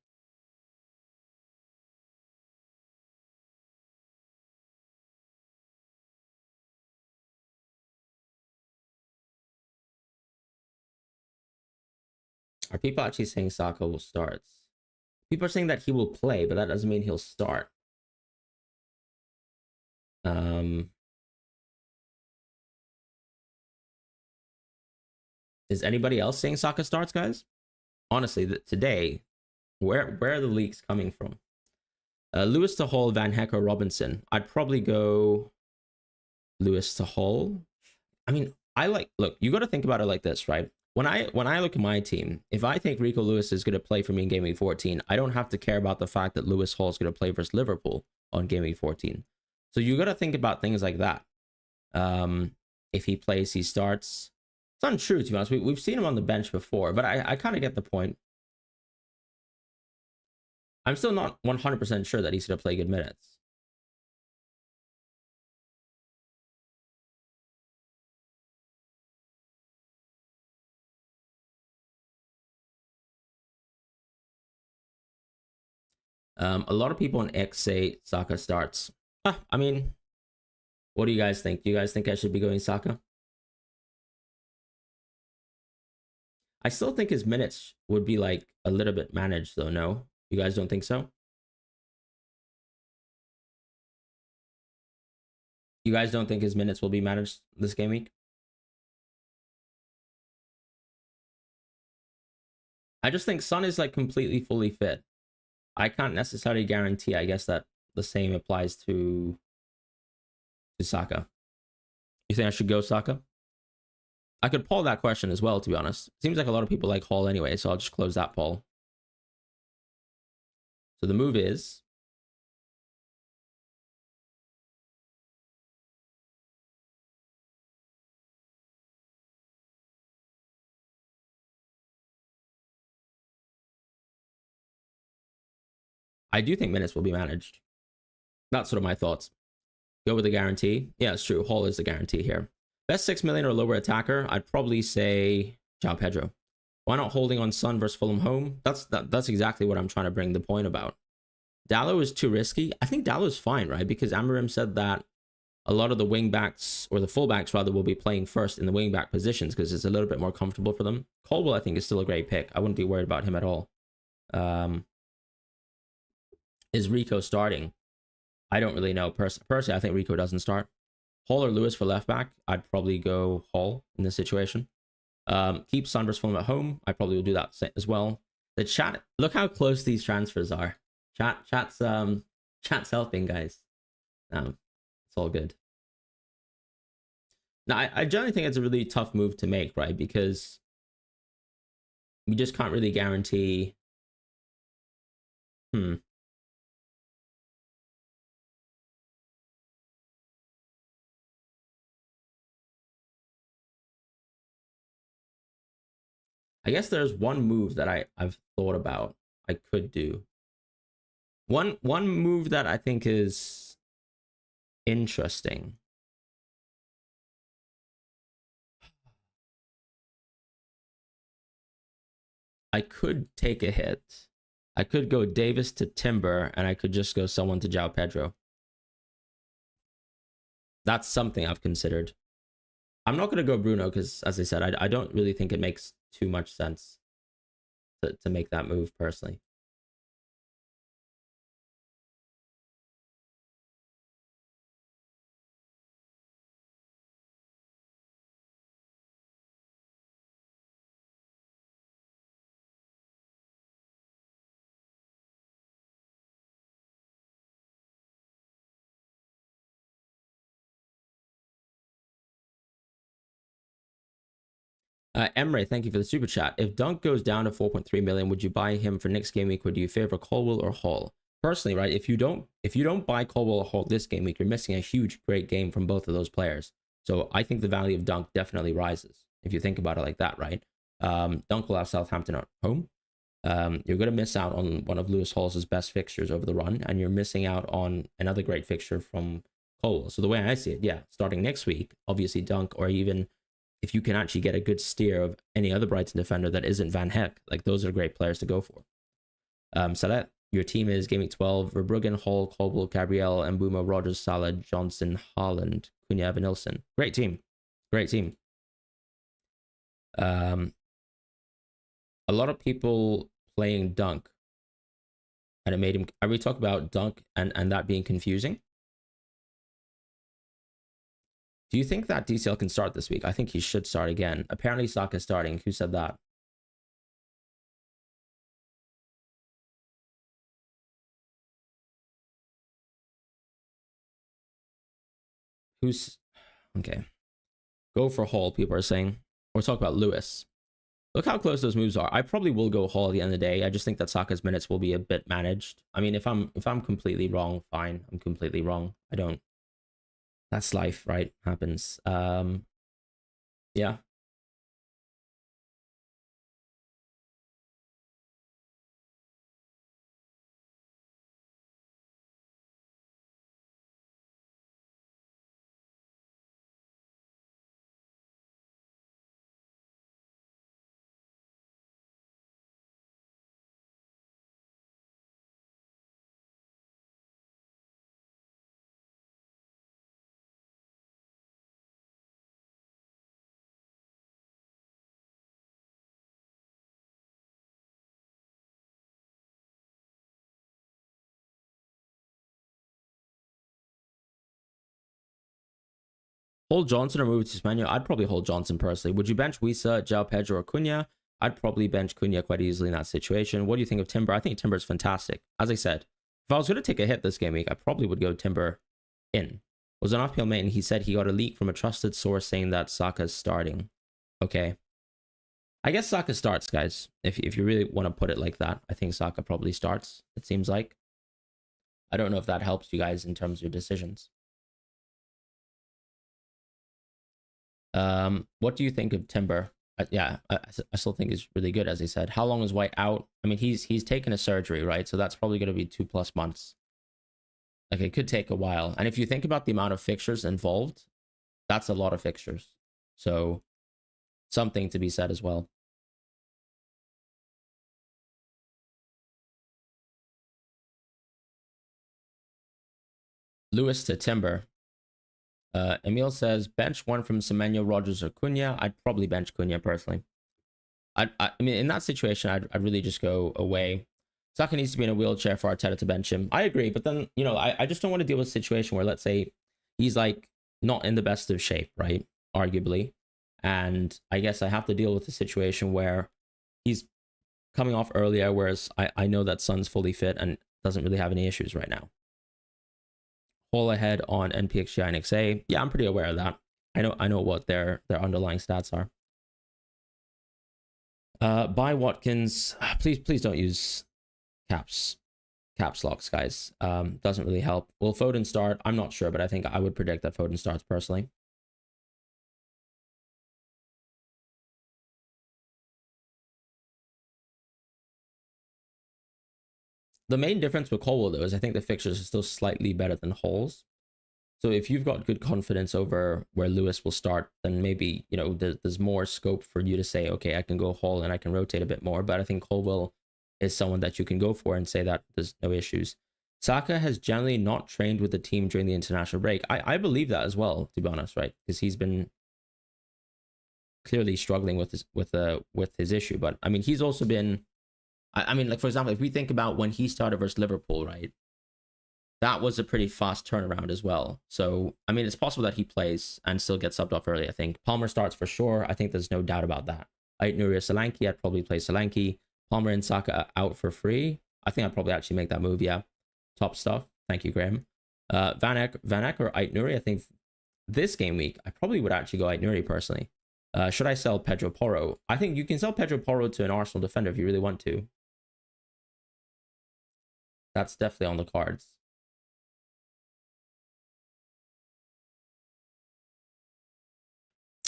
A: Are people actually saying Saka will start? People are saying that he will play, but that doesn't mean he'll start. Is anybody else saying Saka starts, guys? Honestly, today, where are the leaks coming from? Lewis to Hall, Van Hecker, Robinson. I'd probably go Lewis to Hall. I mean, look, you got to think about it like this, right? When I look at my team, if I think Rico Lewis is going to play for me in Game Week 14, I don't have to care about the fact that Lewis Hall is going to play versus Liverpool on Game Week 14. So you got to think about things like that. If he plays, he starts. It's untrue, to be honest. We've seen him on the bench before, but I kind of get the point. I'm still not 100% sure that he's going to play good minutes. A lot of people on X say Saka starts. I mean, what do you guys think? Do you guys think I should be going Saka? I still think his minutes would be like a little bit managed, though. No, you guys don't think so? You guys don't think his minutes will be managed this game week? I just think Son is like completely fully fit. I can't necessarily guarantee. I guess that the same applies to Saka. You think I should go Saka? I could poll that question as well, to be honest. Seems like a lot of people like Hall anyway, so I'll just close that poll. So the move is... I do think minutes will be managed. That's sort of my thoughts. Go with the guarantee. Yeah, it's true. Hall is the guarantee here. Best 6 million or lower attacker, I'd probably say João Pedro. Why not holding on Son versus Fulham home? That's exactly what I'm trying to bring the point about. Dallo is too risky. I think Dallo is fine, right? Because Amorim said that a lot of the wing backs, or the fullbacks rather, will be playing first in the wing back positions because it's a little bit more comfortable for them. Colwell, I think, is still a great pick. I wouldn't be worried about him at all. Is Rico starting? I don't really know. Personally, I think Rico doesn't start. Hall or Lewis for left back? I'd probably go Hall in this situation. Keep Son versus Fulham at home. I probably will do that as well. The chat, look how close these transfers are. Chat's helping, guys. It's all good. Now, I generally think it's a really tough move to make, right? Because we just can't really guarantee. I guess there's one move that I've thought about I could do. One move that I think is interesting. I could take a hit. I could go Davis to Timber, and I could just go someone to João Pedro. That's something I've considered. I'm not going to go Bruno because, as I said, I don't really think it makes too much sense to make that move personally. Emre, thank you for the super chat. If Dunk goes down to 4.3 million, would you buy him for next game week, or do you favor Colwell or Hall? Personally, right, if you don't buy Colwell or Hall this game week, you're missing a huge great game from both of those players. So I think the value of Dunk definitely rises if you think about it like that, right? Dunk will have Southampton at home. You're going to miss out on one of Lewis Hall's best fixtures over the run, and you're missing out on another great fixture from Colwell. So the way I see it, yeah, starting next week, obviously Dunk, or even if you can actually get a good steer of any other Brighton defender that isn't Van Heck, like those are great players to go for. Salah, your team is GW12 Verbruggen, Hall, Colwell, Gabriel, Mbeumo, Rogers, Salah, Johnson, Haaland, Cunha, and Nilsson. Great team. Great team. A lot of people playing Dunk, and it made him... Are we talking about Dunk and that being confusing? Do you think that DCL can start this week? I think he should start again. Apparently Saka is starting. Who said that? Who's... Okay. Go for Hall, people are saying. Or talk about Lewis. Look how close those moves are. I probably will go Hall at the end of the day. I just think that Saka's minutes will be a bit managed. I mean, if I'm completely wrong, fine. I'm completely wrong. I don't... That's life, right? Happens. Yeah. Hold Johnson or move to Spaniel? I'd probably hold Johnson personally. Would you bench Wisa, João Pedro, or Cunha? I'd probably bench Cunha quite easily in that situation. What do you think of Timber? I think Timber is fantastic. As I said, if I was going to take a hit this game week, I probably would go Timber in. Was an FPL mate, and he said he got a leak from a trusted source saying that Saka's starting. Okay. I guess Saka starts, guys. If you really want to put it like that, I think Saka probably starts, it seems like. I don't know if that helps you guys in terms of your decisions. What do you think of Timber? Yeah, I still think he's really good, as he said. How long is White out? I mean, he's taken a surgery, right? So that's probably going to be 2+ months. Like, it could take a while. And if you think about the amount of fixtures involved, that's a lot of fixtures. So something to be said as well. Lewis to Timber. Emil says, bench one from Semenyo, Rogers, or Cunha. I'd probably bench Cunha personally. I mean, in that situation, I'd really just go away. Saka needs to be in a wheelchair for Arteta to bench him. I agree, but then, you know, I just don't want to deal with a situation where, let's say, he's like not in the best of shape, right? Arguably. And I guess I have to deal with a situation where he's coming off earlier, whereas I know that Son's fully fit and doesn't really have any issues right now. Hall ahead on NPXGI and XA. Yeah, I'm pretty aware of that. I know what their underlying stats are. Buy Watkins. Please don't use caps locks, guys. Doesn't really help. Will Foden start? I'm not sure, but I think I would predict that Foden starts personally. The main difference with Colwell, though, is I think the fixtures are still slightly better than Hall's. So if you've got good confidence over where Lewis will start, then maybe, you know, there's more scope for you to say, okay, I can go Hall and I can rotate a bit more. But I think Colwell is someone that you can go for and say that there's no issues. Saka has generally not trained with the team during the international break. I believe that as well, to be honest, right? Because he's been clearly struggling with his issue. But I mean, he's also been, I mean, like, for example, if we think about when he started versus Liverpool, right? That was a pretty fast turnaround as well. So, I mean, it's possible that he plays and still gets subbed off early, I think. Palmer starts for sure. I think there's no doubt about that. Aït-Nouri or Solanke, I'd probably play Solanke. Palmer and Saka out for free. I think I'd probably actually make that move, yeah. Top stuff. Thank you, Graham. Van Eck or Aït-Nouri, I think this game week, I probably would actually go Aït-Nouri personally. Should I sell Pedro Porro? I think you can sell Pedro Porro to an Arsenal defender if you really want to. That's definitely on the cards.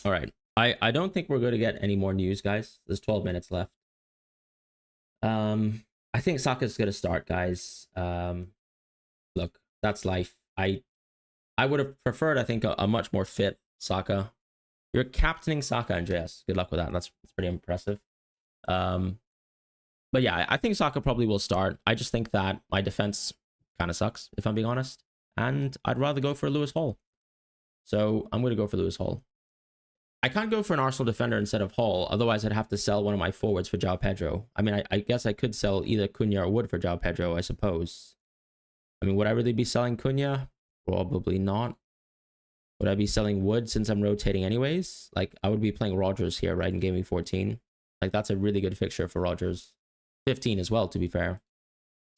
A: All right. I don't think we're going to get any more news, guys. There's 12 minutes left. I think Saka's going to start, guys. Look, that's life. I would have preferred, I think, a much more fit Saka. You're captaining Saka, Andreas. Good luck with that. That's pretty impressive. But yeah, I think Saka probably will start. I just think that my defense kind of sucks, if I'm being honest. And I'd rather go for Lewis Hall. So I'm going to go for Lewis Hall. I can't go for an Arsenal defender instead of Hall. Otherwise, I'd have to sell one of my forwards for João Pedro. I mean, I guess I could sell either Cunha or Wood for João Pedro, I suppose. I mean, would I really be selling Cunha? Probably not. Would I be selling Wood since I'm rotating anyways? Like, I would be playing Rogers here, right, in Game Week 14. Like, that's a really good fixture for Rogers. 15 as well, to be fair.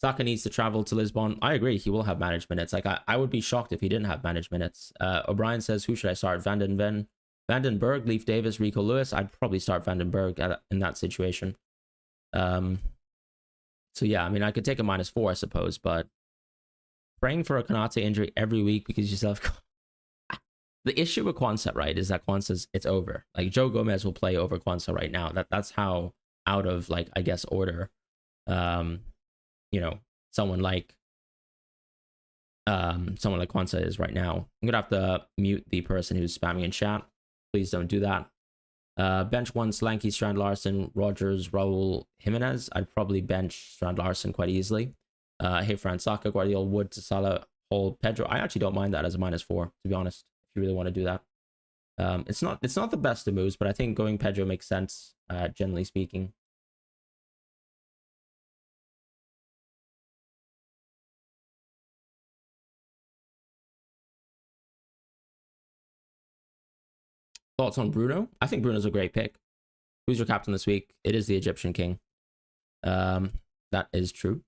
A: Saka needs to travel to Lisbon. I agree, he will have managed minutes. Like, I would be shocked if he didn't have managed minutes. O'Brien says, who should I start? Van den Berg, Leif Davis, Rico Lewis. I'd probably start Van den Berg in that situation. So yeah, I mean, I could take a -4, I suppose, but praying for a Konate injury every week because you still have... The issue with Kwanzaa, right, is that Kwanzaa's, it's over. Like, Joe Gomez will play over Kwanzaa right now. That's how out of, like, I guess, order, you know, someone like Kwanzaa is right now. I'm gonna have to mute the person who's spamming in chat. Please don't do that. Bench one, Solanke, Strand Larson, Rogers, Raul, Jimenez. I'd probably bench Strand Larson quite easily. Hey, Fran, Saka, Guardiola, Wood, Salah, Hall, Pedro. I actually don't mind that as a -4, to be honest, if you really want to do that. It's not the best of moves, but I think going Pedro makes sense, generally speaking. Thoughts on Bruno? I think Bruno's a great pick. Who's your captain this week? It is the Egyptian King. That is true.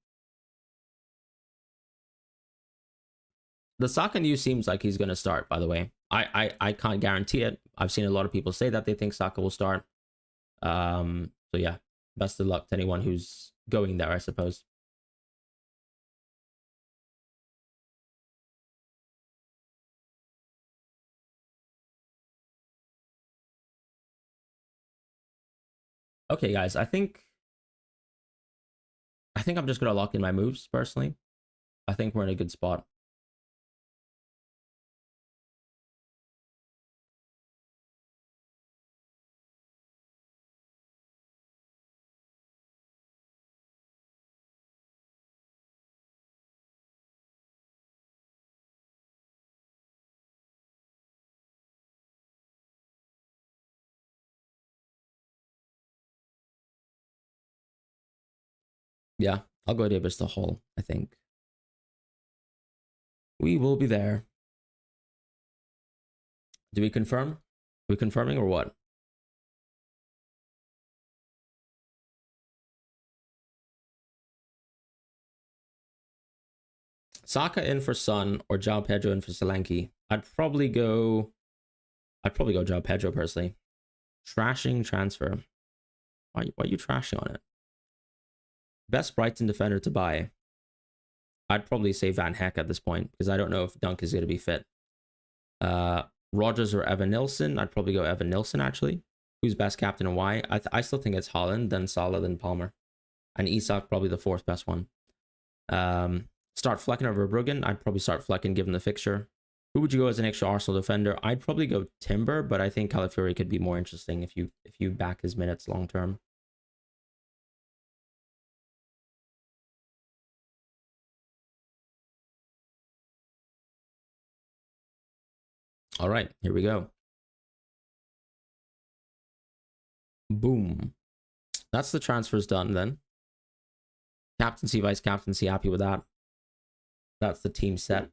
A: The Saka news seems like he's going to start, by the way. I can't guarantee it. I've seen a lot of people say that they think Saka will start. So yeah, best of luck to anyone who's going there, I suppose. Okay, guys, I think I'm just going to lock in my moves, personally. I think we're in a good spot. Yeah, I'll go Davis the Hall, I think. We will be there. Do we confirm? Are we confirming or what? Saka in for Son or João Pedro in for Solanke. I'd probably go João Pedro personally. Trashing transfer. Why are you trashing on it? Best Brighton defender to buy. I'd probably say Van Heck at this point because I don't know if Dunk is going to be fit. Rodgers or Evan Nilsson. I'd probably go Evan Nilsson actually. Who's best captain and why? I still think it's Haaland, then Salah, then Palmer. And Isak probably the fourth best one. Start Flecken over Bruggen. I'd probably start Flecken given the fixture. Who would you go as an extra Arsenal defender? I'd probably go Timber, but I think Calafiori could be more interesting if you back his minutes long term. All right, here we go. Boom. That's the transfers done then. Captaincy, vice captaincy, happy with that. That's the team set.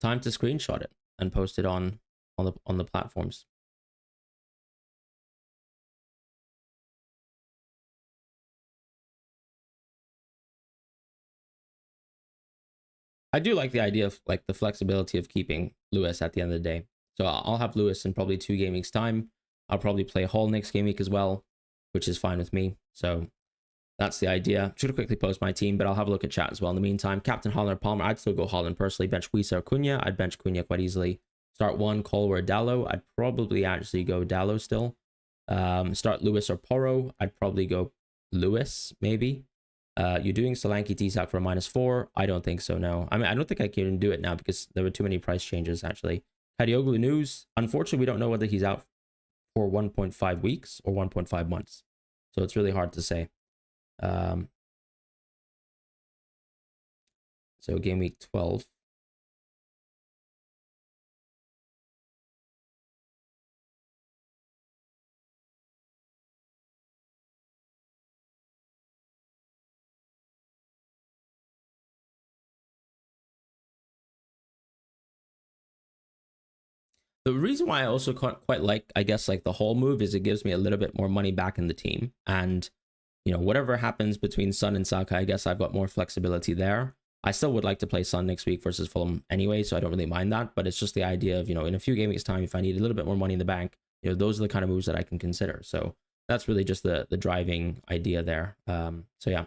A: Time to screenshot it and post it on the platforms. I do like the idea of like the flexibility of keeping Lewis at the end of the day. So I'll have Lewis in probably 2 game weeks time. I'll probably play Hall next game week as well, which is fine with me. So that's the idea. Should quickly post my team, but I'll have a look at chat as well in the meantime. Captain Haaland or Palmer. I'd still go Haaland personally. Bench Wisa or Cunha. I'd bench Cunha quite easily. Start 1, Colwer, Dallo. I'd probably actually go Dallo still. Start Lewis or Porro. I'd probably go Lewis, maybe. You're doing Solanke Tisak for a -4. I don't think so, no. I mean, I don't think I can even do it now because there were too many price changes, actually. Kadioglu news. Unfortunately, we don't know whether he's out for 1.5 weeks or 1.5 months. So it's really hard to say. So game week 12. The reason why I also quite like, I guess, like the whole move is it gives me a little bit more money back in the team. And, you know, whatever happens between Son and Saka, I guess I've got more flexibility there. I still would like to play Son next week versus Fulham anyway, so I don't really mind that. But it's just the idea of, you know, in a few game weeks time, if I need a little bit more money in the bank, you know, those are the kind of moves that I can consider. So that's really just the driving idea there. So yeah.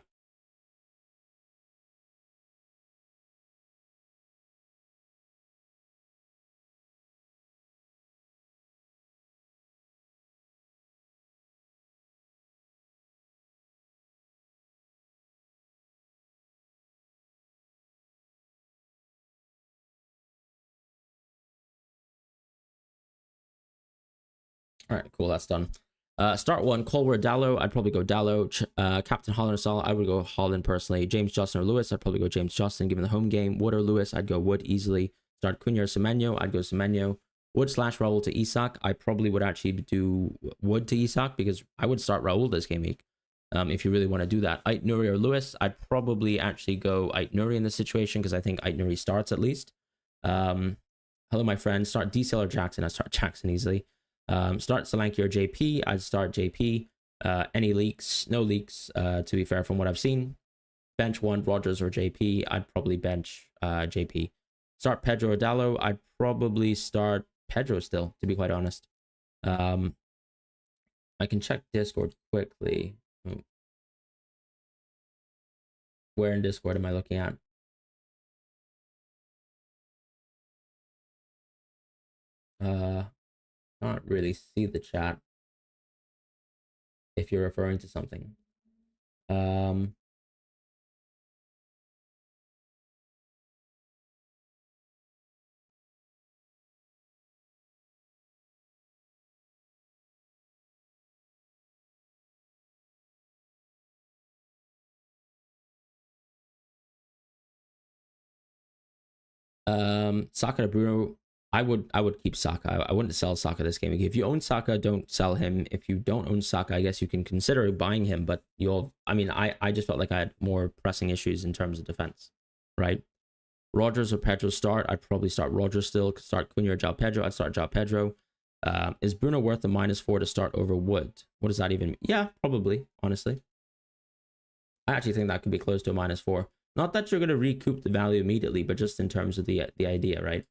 A: All right, cool. That's done. Start 1, Colwer, Dallo. I'd probably go Dallo. Captain Haaland or Salah. I would go Haaland personally. James Justin or Lewis. I'd probably go James Justin given the home game. Wood or Lewis. I'd go Wood easily. Start Cunha or Semenyo. I'd go Semenyo. Wood / Raul to Isak. I probably would actually do Wood to Isak because I would start Raul this game week. If you really want to do that. Ait Nuri or Lewis. I'd probably actually go Ait Nuri in this situation because I think Ait Nuri starts at least. Hello, my friend. Start Diesel or Jackson. I start Jackson easily. Start Solanke or JP. I'd start JP. Any leaks? No leaks, to be fair, from what I've seen. Bench one, Rogers or JP. I'd probably bench JP. Start Pedro or Dallo. I'd probably start Pedro still, to be quite honest. I can check Discord quickly. Where in Discord am I looking at? Can't really see the chat if you're referring to something. Saka to Bruno. I would keep Saka. I wouldn't sell Saka this game. If you own Saka, don't sell him. If you don't own Saka, I guess you can consider buying him. But I just felt like I had more pressing issues in terms of defense, right? Rogers or Pedro start. I'd probably start Rogers still. Start Cunha or João Pedro. I'd start João Pedro. Is Bruno worth the -4 to start over Wood? What does that even mean? Yeah, probably, honestly. I actually think that could be close to a -4. Not that you're going to recoup the value immediately, but just in terms of the idea, right?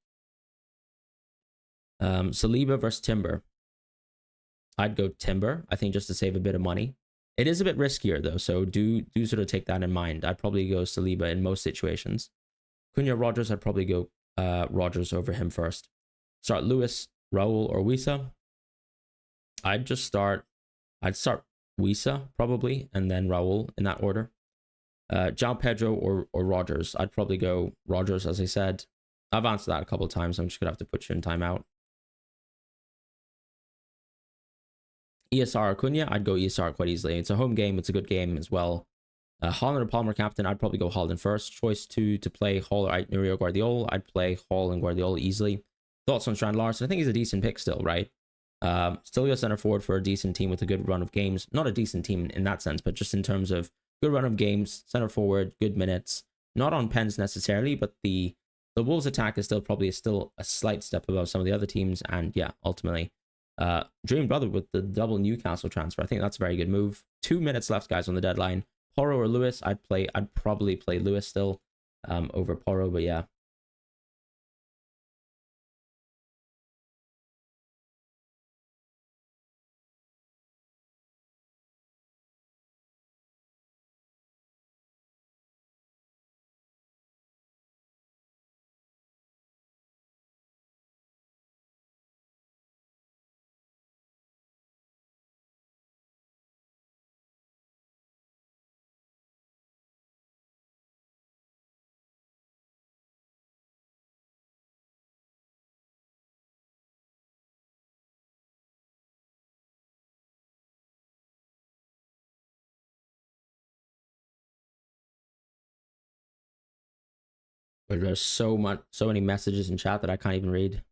A: Saliba versus Timber. I'd go Timber, I think, just to save a bit of money. It is a bit riskier, though, so do sort of take that in mind. I'd probably go Saliba in most situations. Cunha Rogers, I'd probably go Rogers over him first. Start Lewis, Raul, or Wisa. I'd start Wisa, probably, and then Raul in that order. João Pedro or Rogers. I'd probably go Rogers, as I said. I've answered that a couple of times. I'm just going to have to put you in timeout. ESR or Cunha, I'd go ESR quite easily. It's a home game. It's a good game as well. Haaland or Palmer captain, I'd probably go Haaland first. Choice 2 to play Hall or Nurio Guardiola. I'd play Hall and Guardiola easily. Thoughts on Strand Larson? I think he's a decent pick still, right? Still go center forward for a decent team with a good run of games. Not a decent team in that sense, but just in terms of good run of games, center forward, good minutes. Not on pens necessarily, but the Wolves attack is still a slight step above some of the other teams. And yeah, ultimately, Dream Brother with the double Newcastle transfer. I think that's a very good move. 2 minutes left, guys, on the deadline. Porro or Lewis? I'd probably play Lewis still over Porro, but yeah. But there's so many messages in chat that I can't even read.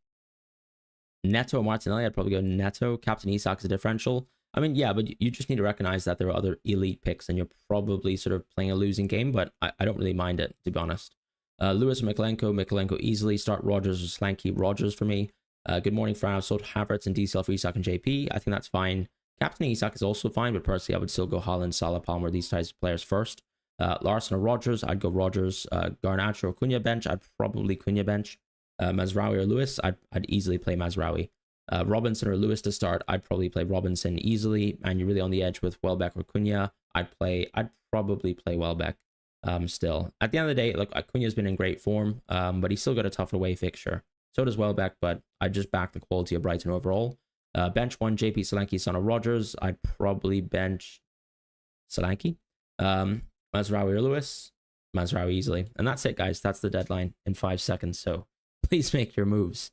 A: Neto or Martinelli, I'd probably go Neto. Captain Isak is a differential. I mean, yeah, but you just need to recognize that there are other elite picks and you're probably sort of playing a losing game, but I don't really mind it, to be honest. Lewis or Mikalenko easily. Start Rogers or Slanky. Rogers for me. Good morning, Fran. I've sold Havertz and DCL for Isak and JP. I think that's fine. Captain Isak is also fine, but personally, I would still go Haaland, Salah, Palmer, these types of players first. Larson or Rogers, I'd go Rogers. Garnacho or Cunha bench, I'd probably Cunha bench. Mazraoui or Lewis, I'd easily play Mazraoui. Robinson or Lewis to start, I'd probably play Robinson easily. And you're really on the edge with Welbeck or Cunha. I'd probably play Welbeck still. At the end of the day, look, Cunha's been in great form, but he's still got a tough away fixture. So does Welbeck, but I just back the quality of Brighton overall. Bench 1, JP, Solanke, Son of Rogers. I'd probably bench Solanke. Mazraoui or Lewis. Mazraoui easily. And that's it, guys. That's the deadline in 5 seconds. So please make your moves.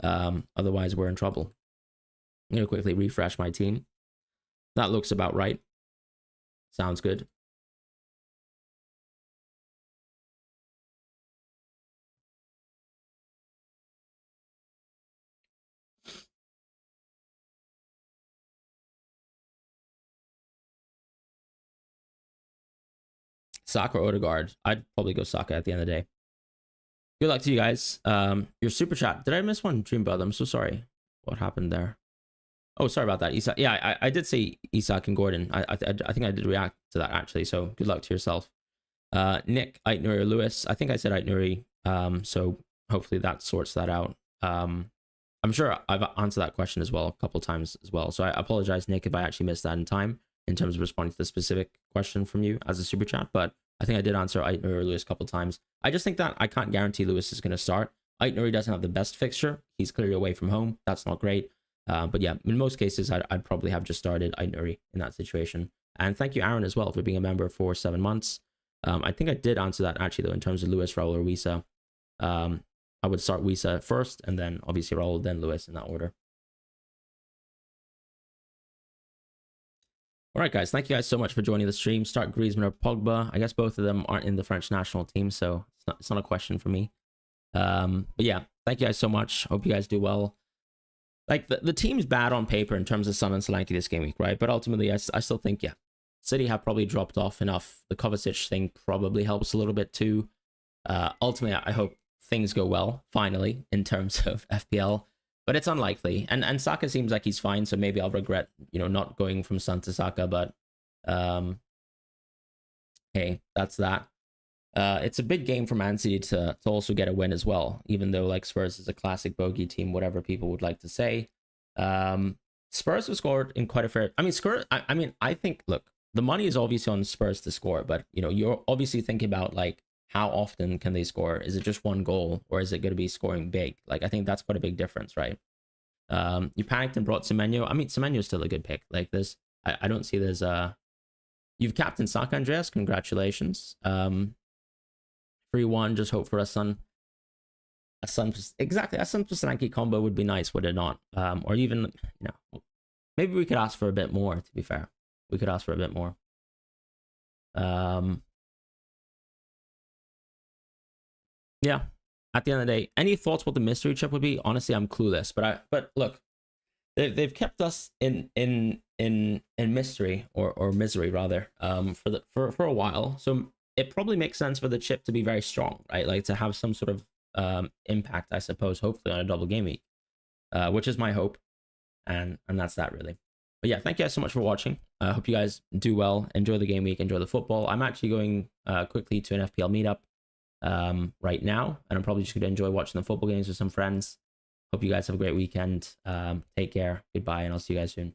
A: Otherwise, we're in trouble. I'm going to quickly refresh my team. That looks about right. Sounds good. Saka or Odegaard. I'd probably go Saka at the end of the day. Good luck to you guys. Your super chat. Did I miss one, Dream Brother? I'm so sorry. What happened there? Oh, sorry about that, Isak. Yeah, I did say Isak and Gordon. I think I did react to that actually. So good luck to yourself. Nick, Aitnuri, Lewis. I think I said Aitnuri. So hopefully that sorts that out. I'm sure I've answered that question as well a couple times as well. So I apologize, Nick, if I actually missed that in time in terms of responding to the specific question from you as a super chat. But I think I did answer Aitnuri or Lewis a couple times. I just think that I can't guarantee Lewis is going to start. Aitnuri doesn't have the best fixture. He's clearly away from home. That's not great. But yeah, in most cases, I'd probably have just started Aitnuri in that situation. And thank you, Aaron, as well, for being a member for 7 months. I think I did answer that actually, though, in terms of Lewis, Raul, or Wisa. I would start Wisa first, and then obviously Raul, then Lewis in that order. All right, guys. Thank you guys so much for joining the stream. Start Griezmann or Pogba. I guess both of them aren't in the French national team, so it's not a question for me. But yeah, thank you guys so much. Hope you guys do well. Like, the team's bad on paper in terms of Son and Solanke this game week, right? But ultimately, I still think, yeah, City have probably dropped off enough. The Kovacic thing probably helps a little bit too. Ultimately, I hope things go well, finally, in terms of FPL. But it's unlikely. And Saka seems like he's fine, so maybe I'll regret, not going from Son to Saka. But, hey, that's that. It's a big game for Man City to also get a win as well, even though like Spurs is a classic bogey team, whatever people would like to say. Spurs have scored in quite a fair. I mean, I think, look, the money is obviously on Spurs to score, but you're obviously thinking about like how often can they score? Is it just one goal, or is it going to be scoring big? Like, I think that's quite a big difference, right? You panicked and brought Semenyo. I mean, Semenyo is still a good pick. Like this, I don't see there's You've captained Saka, Andreas. Congratulations. 3-1, just hope for a Son exactly a Son Solanke combo would be nice, would it not? Or even, maybe we could ask for a bit more, to be fair. We could ask for a bit more. Yeah, at the end of the day, any thoughts what the mystery chip would be? Honestly, I'm clueless, but look, they've kept us in mystery or misery rather for a while, so it probably makes sense for the chip to be very strong, right? Like to have some sort of impact, I suppose, hopefully on a double game week, which is my hope, and that's that really. But yeah, thank you guys so much for watching. I hope you guys do well, enjoy the game week, enjoy the football. I'm actually going quickly to an FPL meetup right now, and I'm probably just going to enjoy watching the football games with some friends. Hope you guys have a great weekend. Take care, goodbye, and I'll see you guys soon.